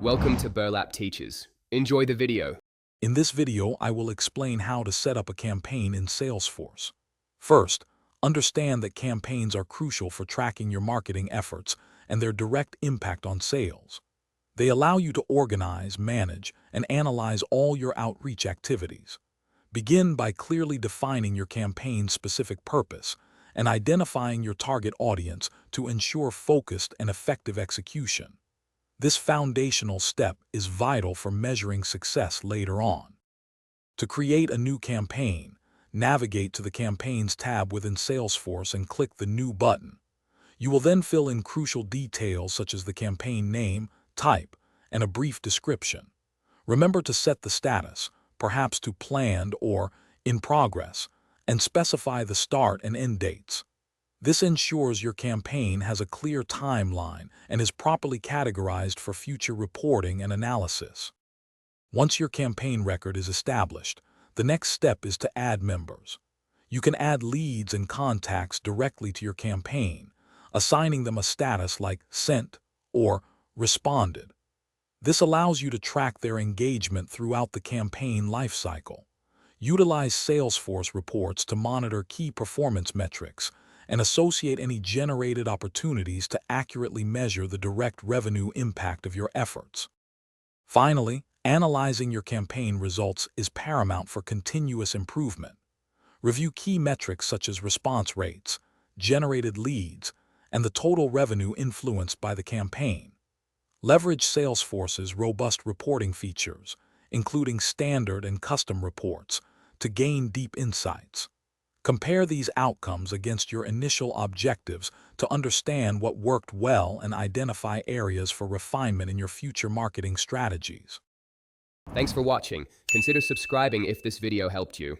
Welcome to Burlap Teachers. Enjoy the video. In this video, I will explain how to set up a campaign in Salesforce. First, understand that campaigns are crucial for tracking your marketing efforts and their direct impact on sales. They allow you to organize, manage, and analyze all your outreach activities. Begin by clearly defining your campaign's specific purpose and identifying your target audience to ensure focused and effective execution. This foundational step is vital for measuring success later on. To create a new campaign, navigate to the Campaigns tab within Salesforce and click the New button. You will then fill in crucial details such as the campaign name, type, and a brief description. Remember to set the status, perhaps to planned or in progress, and specify the start and end dates. This ensures your campaign has a clear timeline and is properly categorized for future reporting and analysis. Once your campaign record is established, the next step is to add members. You can add leads and contacts directly to your campaign, assigning them a status like sent or responded. This allows you to track their engagement throughout the campaign lifecycle. Utilize Salesforce reports to monitor key performance metrics and associate any generated opportunities to accurately measure the direct revenue impact of your efforts. Finally, analyzing your campaign results is paramount for continuous improvement. Review key metrics such as response rates, generated leads, and the total revenue influenced by the campaign. Leverage Salesforce's robust reporting features, including standard and custom reports, to gain deep insights. Compare these outcomes against your initial objectives to understand what worked well and identify areas for refinement in your future marketing strategies. Thanks for watching. Consider subscribing if this video helped you.